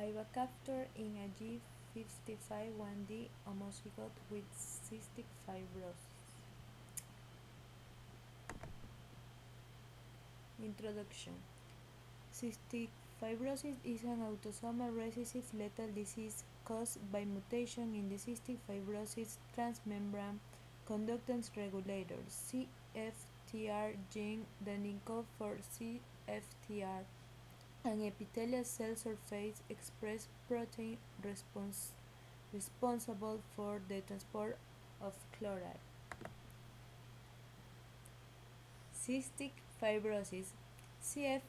Ivacaftor in a G551D homozygote with cystic fibrosis. Introduction. Cystic fibrosis is an autosomal recessive lethal disease caused by mutation in the cystic fibrosis transmembrane conductance regulator (CFTR) gene that encodes for CFTR, an epithelial cell surface express protein responsible for the transport of chloride. Cystic fibrosis (CF)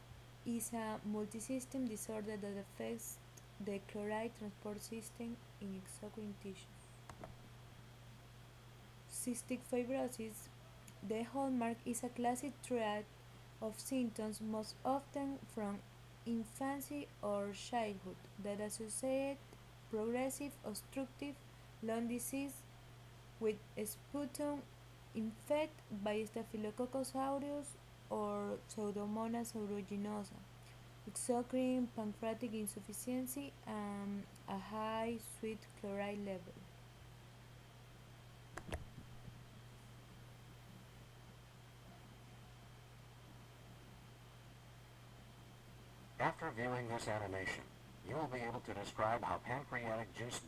is a multisystem disorder that affects the chloride transport system in exocrine tissues. Cystic fibrosis, the hallmark, is a classic triad of symptoms most often from infancy or childhood that associate progressive obstructive lung disease with sputum infected by Staphylococcus aureus or Pseudomonas aeruginosa, exocrine pancreatic insufficiency, and a high sweet chloride level. After viewing this animation, you will be able to describe how pancreatic juice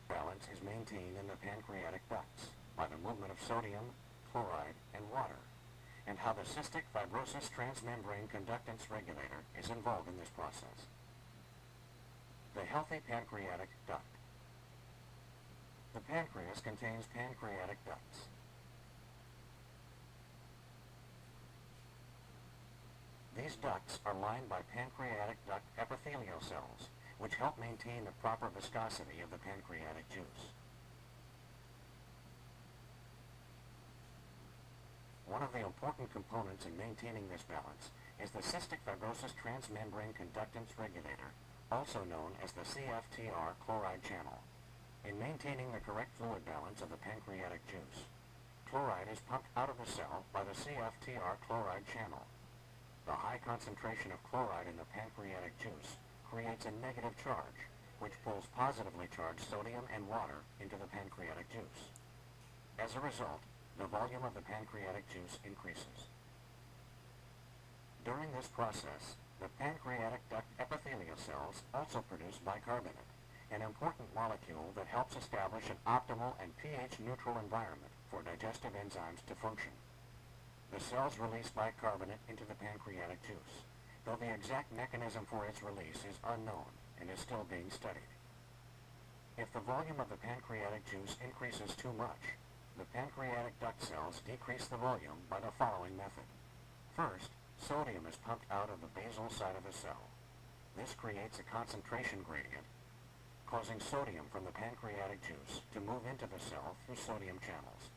balance is maintained in the pancreatic ducts by the movement of sodium, chloride, and water, and how the cystic fibrosis transmembrane conductance regulator is involved in this process. The healthy pancreatic duct. The pancreas contains pancreatic ducts. These ducts are lined by pancreatic duct epithelial cells, which help maintain the proper viscosity of the pancreatic juice. One of the important components in maintaining this balance is the cystic fibrosis transmembrane conductance regulator, also known as the CFTR chloride channel. In maintaining the correct fluid balance of the pancreatic juice, chloride is pumped out of the cell by the CFTR chloride channel. The high concentration of chloride in the pancreatic juice creates a negative charge, which pulls positively charged sodium and water into the pancreatic juice. As a result, the volume of the pancreatic juice increases. During this process, the pancreatic duct epithelial cells also produce bicarbonate, an important molecule that helps establish an optimal and pH-neutral environment for digestive enzymes to function. The cells release bicarbonate into the pancreatic juice, though the exact mechanism for its release is unknown and is still being studied. If the volume of the pancreatic juice increases too much, the pancreatic duct cells decrease the volume by the following method. First, sodium is pumped out of the basal side of the cell. This creates a concentration gradient, causing sodium from the pancreatic juice to move into the cell through sodium channels.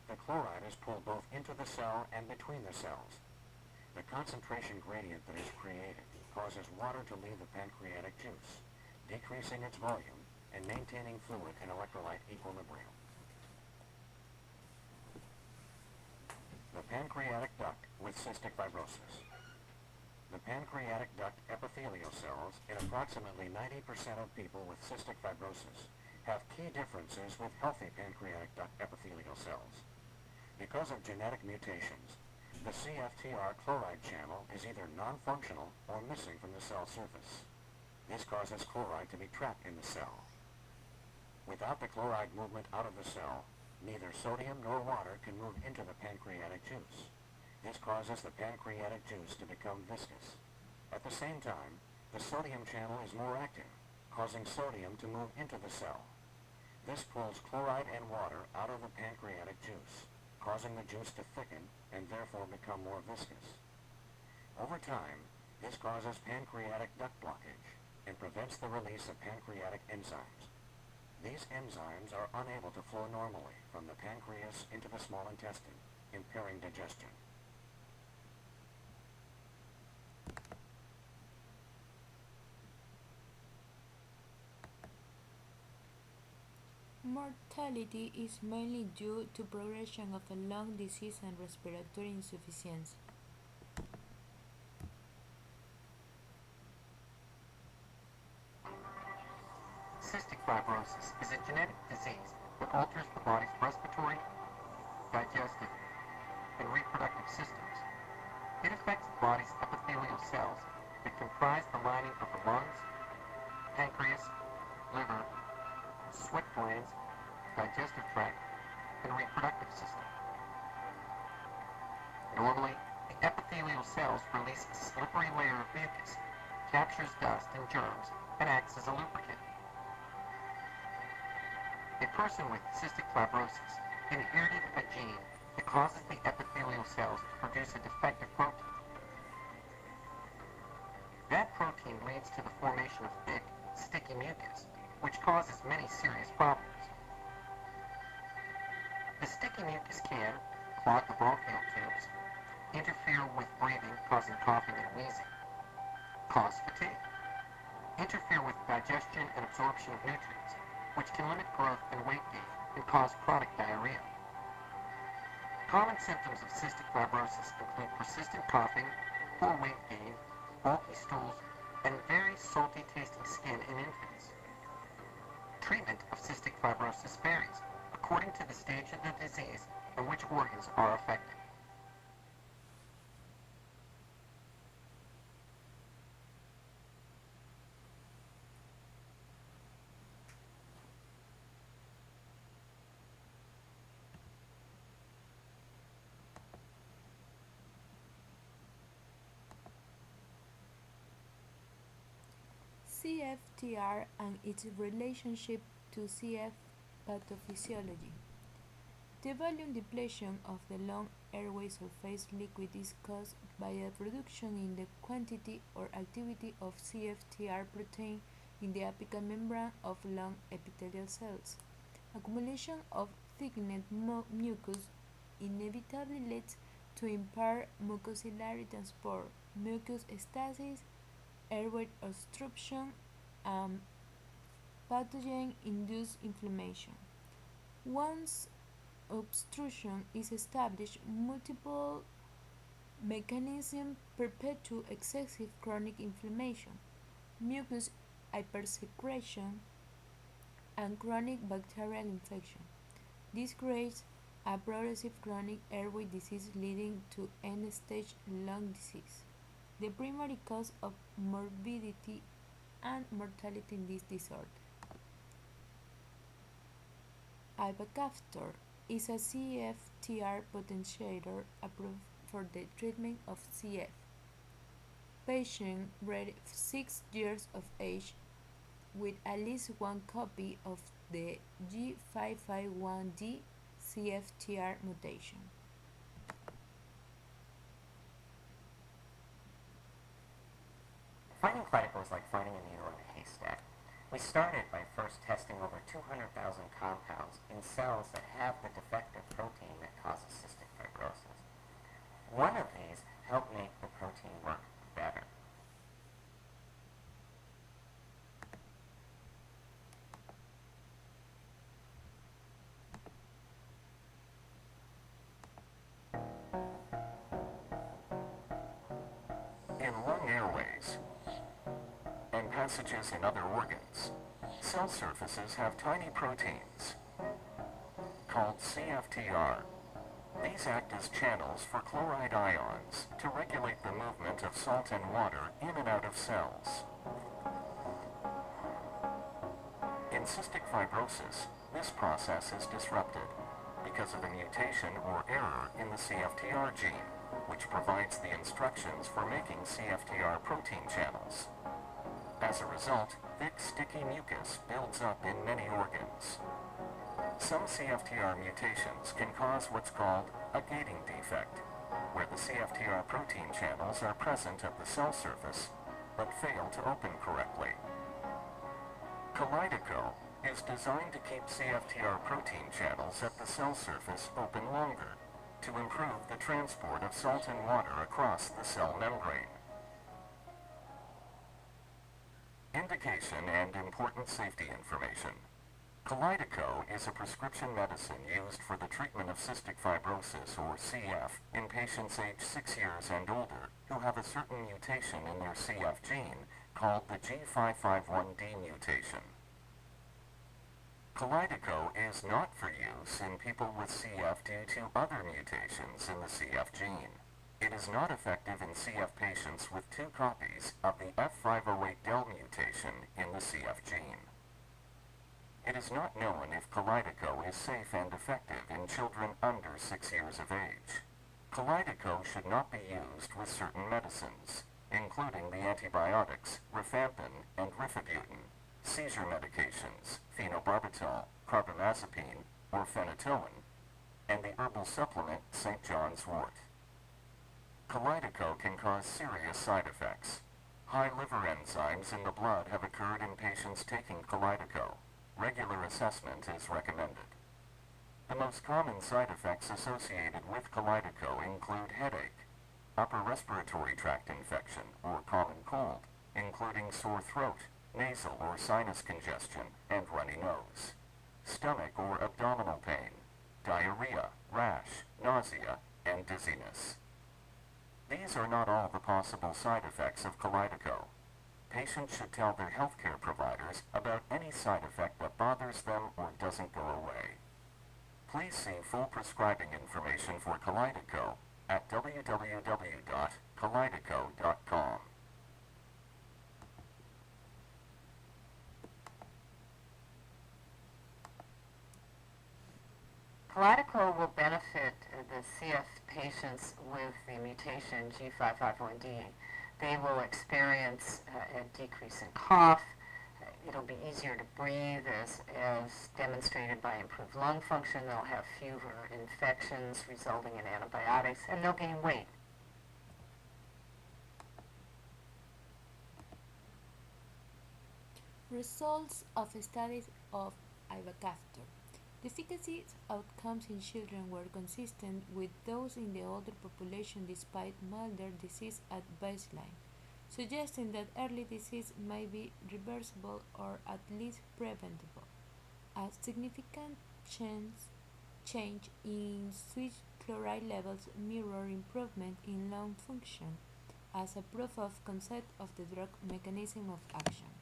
The chloride is pulled both into the cell and between the cells. The concentration gradient that is created causes water to leave the pancreatic juice, decreasing its volume and maintaining fluid and electrolyte equilibrium. The pancreatic duct with cystic fibrosis. The pancreatic duct epithelial cells in approximately 90% of people with cystic fibrosis have key differences with healthy pancreatic duct epithelial cells. Because of genetic mutations, the CFTR chloride channel is either non-functional or missing from the cell surface. This causes chloride to be trapped in the cell. Without the chloride movement out of the cell, neither sodium nor water can move into the pancreatic juice. This causes the pancreatic juice to become viscous. At the same time, the sodium channel is more active, causing sodium to move into the cell. This pulls chloride and water out of the pancreatic juice, causing the juice to thicken and therefore become more viscous. Over time, this causes pancreatic duct blockage and prevents the release of pancreatic enzymes. These enzymes are unable to flow normally from the pancreas into the small intestine, impairing digestion. Mortality is mainly due to progression of a lung disease and respiratory insufficiency. fibrosis is a genetic disease that alters the body's respiratory, digestive, and reproductive systems. It affects the body's epithelial cells that comprise the lining of the lungs, pancreas, liver, sweat glands, digestive tract, and reproductive system. Normally, the epithelial cells release a slippery layer of mucus, captures dust and germs, and acts as a lubricant. A person with cystic fibrosis inherited a gene that causes the epithelial cells to produce a defective protein. That protein leads to the formation of thick, sticky mucus, which causes many serious problems. The sticky mucus can clog the bronchial tubes, interfere with breathing, causing coughing and wheezing, cause fatigue, interfere with digestion and absorption of nutrients, which can limit growth and weight gain and cause chronic diarrhea. Common symptoms of cystic fibrosis include persistent coughing, poor weight gain, bulky stools, and very salty tasting skin in infants. Treatment of cystic fibrosis varies according to the stage of the disease and which organs are affected. CFTR and its relationship to CF pathophysiology. The volume depletion of the lung airway surface liquid is caused by a reduction in the quantity or activity of CFTR protein in the apical membrane of lung epithelial cells. Accumulation of thickened mucus inevitably leads to impaired mucociliary transport, mucus stasis, airway obstruction, and pathogen-induced inflammation. Once obstruction is established, multiple mechanisms perpetuate excessive chronic inflammation, mucus hypersecretion, and chronic bacterial infection. This creates a progressive chronic airway disease leading to end-stage lung disease, the primary cause of morbidity and mortality in this disorder. Ivacaftor is a CFTR potentiator approved for the treatment of CF. Patients reached 6 years of age with at least one copy of the G551D CFTR mutation. Finding Clydeco is like finding a needle in a haystack. We started by first testing over 200,000 compounds in cells that have the defective protein that causes cystic fibrosis. One of these helped make the protein work better. In lung airways and passages in other organs, cell surfaces have tiny proteins called CFTR. These act as channels for chloride ions to regulate the movement of salt and water in and out of cells. In cystic fibrosis, this process is disrupted because of a mutation or error in the CFTR gene, which provides the instructions for making CFTR protein channels. As a result, thick, sticky mucus builds up in many organs. Some CFTR mutations can cause what's called a gating defect, where the CFTR protein channels are present at the cell surface but fail to open correctly. Celydeco is designed to keep CFTR protein channels at the cell surface open longer to improve the transport of salt and water across the cell membrane. Indication and important safety information. Celydeco is a prescription medicine used for the treatment of cystic fibrosis, or CF, in patients aged 6 years and older who have a certain mutation in their CF gene called the G551D mutation. Kalydeco is not for use in people with CF due to other mutations in the CF gene. It is not effective in CF patients with 2 copies of the F508del mutation in the CF gene. It is not known if Kalydeco is safe and effective in children under 6 years of age. Kalydeco should not be used with certain medicines, including the antibiotics rifampin and rifabutin, seizure medications, phenobarbital, carbamazepine, or phenytoin, and the herbal supplement St. John's wort. Kalydeco can cause serious side effects. High liver enzymes in the blood have occurred in patients taking Kalydeco. Regular assessment is recommended. The most common side effects associated with Kalydeco include headache, upper respiratory tract infection or common cold, including sore throat, nasal or sinus congestion, and runny nose, stomach or abdominal pain, diarrhea, rash, nausea, and dizziness. These are not all the possible side effects of Kalydeco. Patients should tell their healthcare providers about any side effect that bothers them or doesn't go away. Please see full prescribing information for Kalydeco at www.kalydeco.com. Kalydeco will benefit the CF patients with the mutation G551D. They will experience a decrease in cough. It'll be easier to breathe as demonstrated by improved lung function. They'll have fewer infections resulting in antibiotics, and they'll gain weight. Results of studies of Ivacaftor. The efficacy outcomes in children were consistent with those in the older population despite milder disease at baseline, suggesting that early disease may be reversible or at least preventable. A significant change in switch chloride levels mirror improvement in lung function as a proof of concept of the drug mechanism of action.